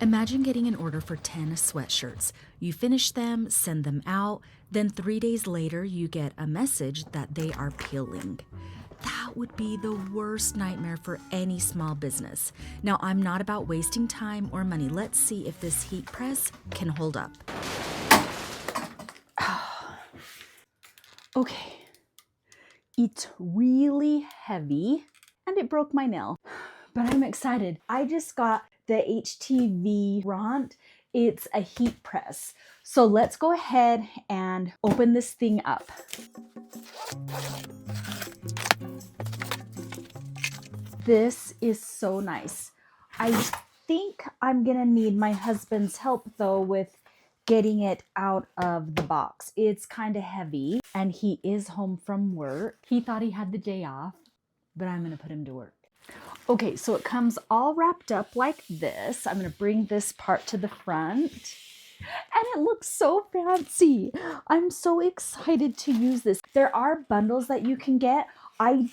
Imagine getting an order for 10 sweatshirts. You finish them, send them out, then 3 days later you get a message that they are peeling. That would be the worst nightmare for any small business. Now, I'm not about wasting time or money. Let's see if this heat press can hold up. Okay, it's really heavy and it broke my nail, but I'm excited. I just got the Htvront. It's a heat press. So let's go ahead and open this thing up. This is so nice. I think I'm gonna need my husband's help though with getting it out of the box. It's kind of heavy and he is home from work. He thought he had the day off, but I'm gonna put him to work. Okay, so it comes all wrapped up like this. I'm gonna bring this part to the front and it looks so fancy. I'm so excited to use this. There are bundles that you can get. I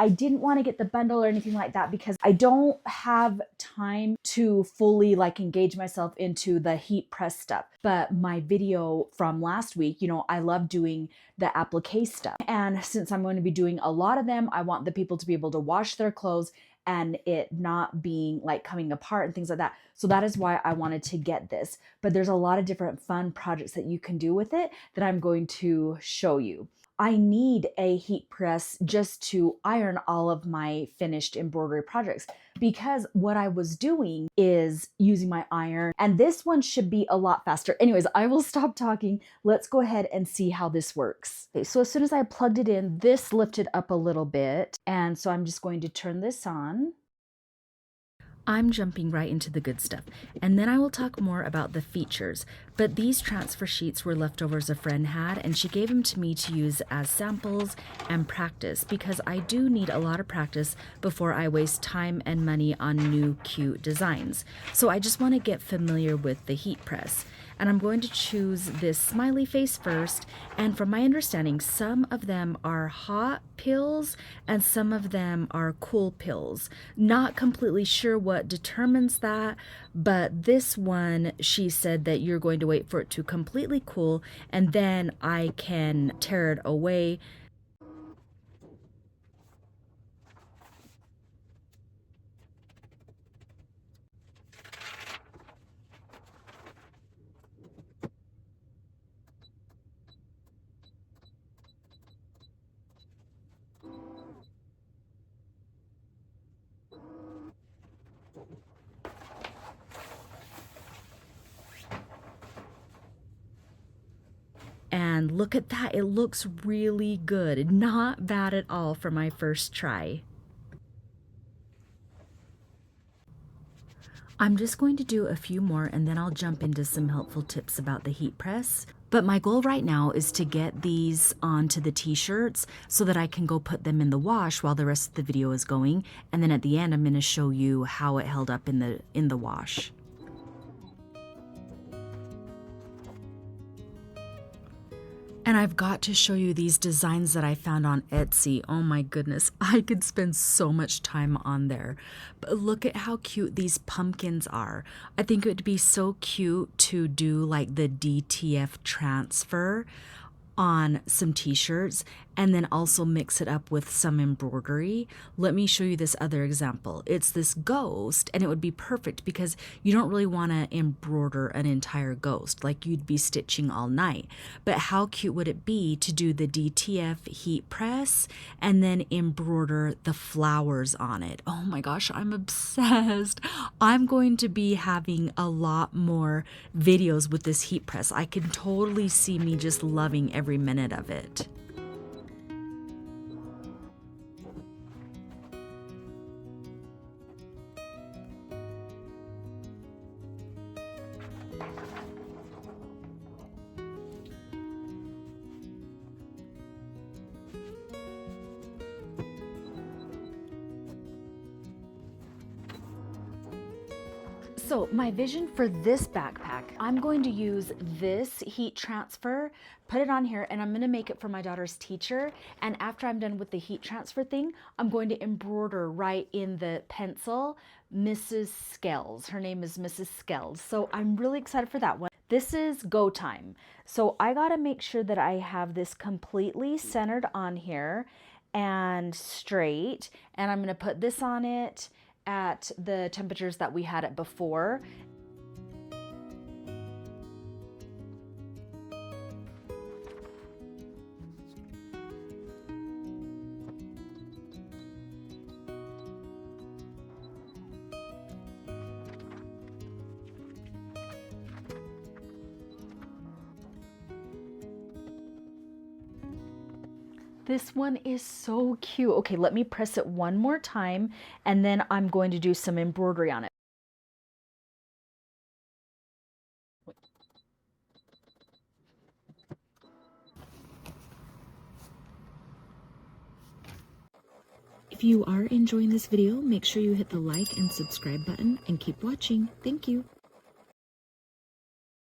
didn't want to get the bundle or anything like that because I don't have time to fully engage myself into the heat press stuff. But my video from last week, I love doing the applique stuff. And since I'm going to be doing a lot of them, I want the people to be able to wash their clothes and it not being coming apart and things like that. So that is why I wanted to get this. But there's a lot of different fun projects that you can do with it that I'm going to show you. I need a heat press just to iron all of my finished embroidery projects because what I was doing is using my iron and this one should be a lot faster. Anyways, I will stop talking. Let's go ahead and see how this works. Okay, so as soon as I plugged it in, this lifted up a little bit. And so I'm just going to turn this on. I'm jumping right into the good stuff, and then I will talk more about the features. But these transfer sheets were leftovers a friend had, and she gave them to me to use as samples and practice because I do need a lot of practice before I waste time and money on new cute designs. So I just want to get familiar with the heat press. And I'm going to choose this smiley face first. And from my understanding, some of them are hot pills and some of them are cool pills. Not completely sure what determines that, but this one, she said that you're going to wait for it to completely cool and then I can tear it away. And look at that, it looks really good. Not bad at all for my first try. I'm just going to do a few more and then I'll jump into some helpful tips about the heat press. But my goal right now is to get these onto the t-shirts so that I can go put them in the wash while the rest of the video is going. And then at the end, I'm going to show you how it held up in the wash. And I've got to show you these designs that I found on Etsy. Oh my goodness, I could spend so much time on there. But look at how cute these pumpkins are. I think it would be so cute to do the DTF transfer on some t-shirts and then also mix it up with some embroidery. Let me show you this other example. It's this ghost and it would be perfect because you don't really want to embroider an entire ghost you'd be stitching all night. But how cute would it be to do the DTF heat press and then embroider the flowers on it? Oh my gosh, I'm obsessed. I'm going to be having a lot more videos with this heat press. I can totally see me just loving every minute of it. So my vision for this backpack, I'm going to use this heat transfer, put it on here, and I'm gonna make it for my daughter's teacher. And after I'm done with the heat transfer thing, I'm going to embroider right in the pencil, Mrs. Skells. Her name is Mrs. Skells. So I'm really excited for that one. This is go time. So I gotta make sure that I have this completely centered on here and straight. And I'm gonna put this on it at the temperatures that we had it before. This one is so cute. Okay, let me press it one more time and then I'm going to do some embroidery on it. If you are enjoying this video, make sure you hit the like and subscribe button and keep watching. Thank you.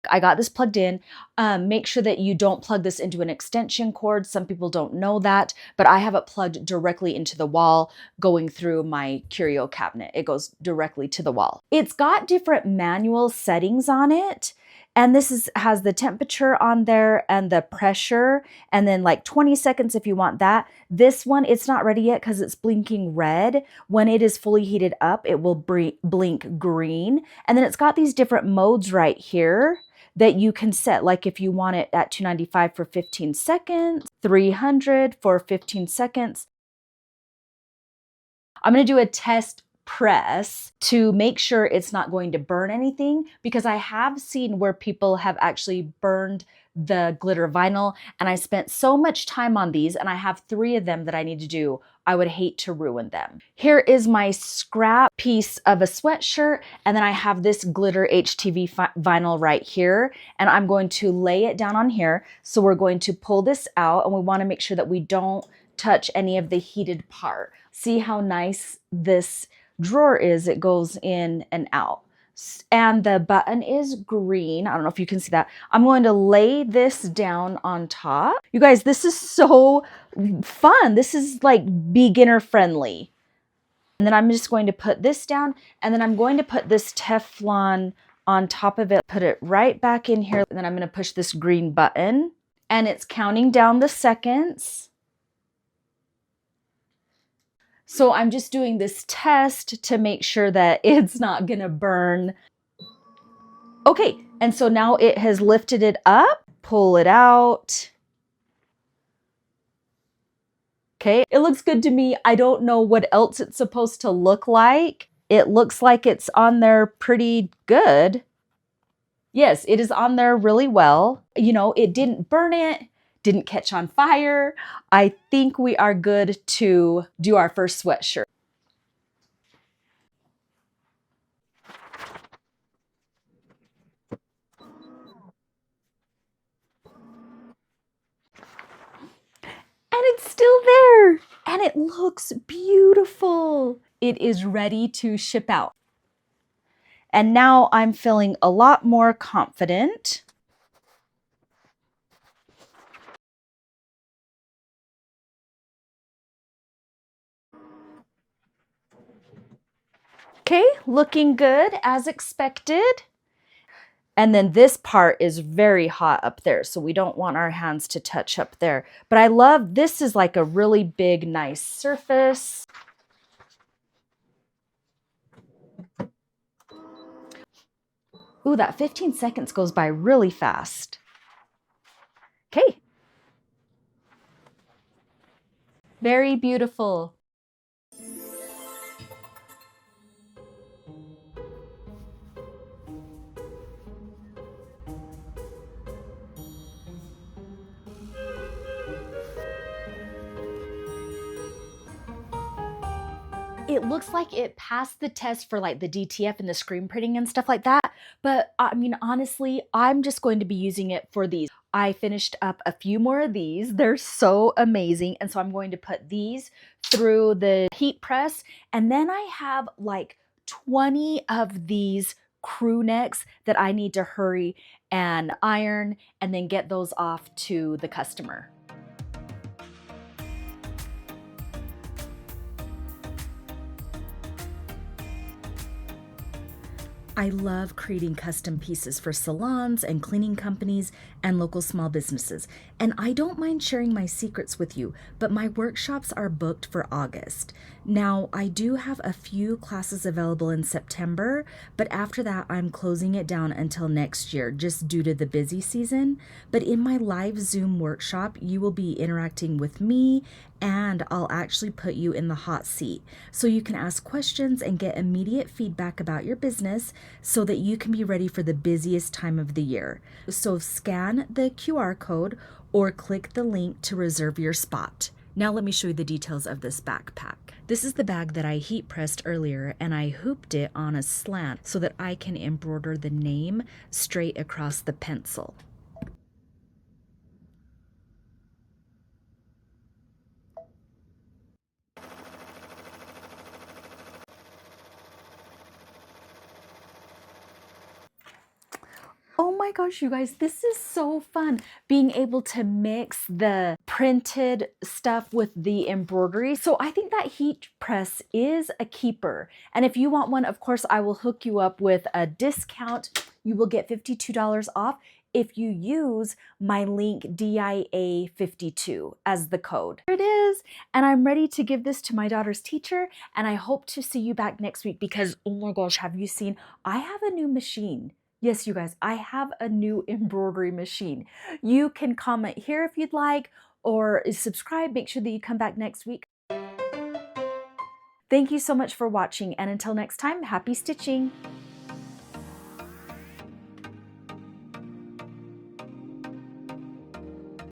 I got this plugged in. Make sure that you don't plug this into an extension cord. Some people don't know that, but I have it plugged directly into the wall going through my curio cabinet. It goes directly to the wall. It's got different manual settings on it. And this has the temperature on there and the pressure, and then like 20 seconds if you want that. This one, it's not ready yet because it's blinking red. When it is fully heated up, it will blink green. And then it's got these different modes right here that you can set, like if you want it at 295 for 15 seconds, 300 for 15 seconds. I'm gonna do a test press to make sure it's not going to burn anything, because I have seen where people have actually burned the glitter vinyl, and I spent so much time on these, and I have 3 of them that I need to do. I would hate to ruin them. Here is my scrap piece of a sweatshirt, and then I have this glitter HTV vinyl right here, and I'm going to lay it down on here. So we're going to pull this out, and we want to make sure that we don't touch any of the heated part. See how nice this drawer is? It goes in and out. And the button is green. I don't know if you can see that. I'm going to lay this down on top. You guys, this is so fun. This is like beginner friendly. And then I'm just going to put this down, and then I'm going to put this Teflon on top of it, put it right back in here. And then I'm going to push this green button, and it's counting down the seconds. So I'm just doing this test to make sure that it's not gonna burn. Okay, and so now it has lifted it up. Pull it out. Okay, it looks good to me. I don't know what else it's supposed to look like. It looks like it's on there pretty good. Yes, it is on there really well. You know, it didn't burn it, didn't catch on fire. I think we are good to do our first sweatshirt. And it's still there, and it looks beautiful. It is ready to ship out. And now I'm feeling a lot more confident. Okay, looking good as expected. And then this part is very hot up there, so we don't want our hands to touch up there. But I love, this is like a really big, nice surface. Ooh, that 15 seconds goes by really fast. Okay. Very beautiful. It looks like it passed the test for like the DTF and the screen printing and stuff like that. But I mean, honestly, I'm just going to be using it for these. I finished up a few more of these. They're so amazing. And so I'm going to put these through the heat press. And then I have like 20 of these crew necks that I need to hurry and iron and then get those off to the customer. I love creating custom pieces for salons and cleaning companies and local small businesses. And I don't mind sharing my secrets with you, but my workshops are booked for August. Now, I do have a few classes available in September, but after that, I'm closing it down until next year just due to the busy season. But in my live Zoom workshop, you will be interacting with me and I'll actually put you in the hot seat so you can ask questions and get immediate feedback about your business so that you can be ready for the busiest time of the year. So scan the QR code or click the link to reserve your spot. Now let me show you the details of this backpack. This is the bag that I heat pressed earlier and I hooped it on a slant so that I can embroider the name straight across the pencil. Oh my gosh, you guys, this is so fun being able to mix the printed stuff with the embroidery. So I think that heat press is a keeper. And if you want one, of course, I will hook you up with a discount. You will get $52 off if you use my link DIA52 as the code. Here it is. And I'm ready to give this to my daughter's teacher. And I hope to see you back next week because, oh my gosh, have you seen? I have a new machine. Yes, you guys, I have a new embroidery machine. You can comment here if you'd like, or subscribe. Make sure that you come back next week. Thank you so much for watching, and until next time, happy stitching!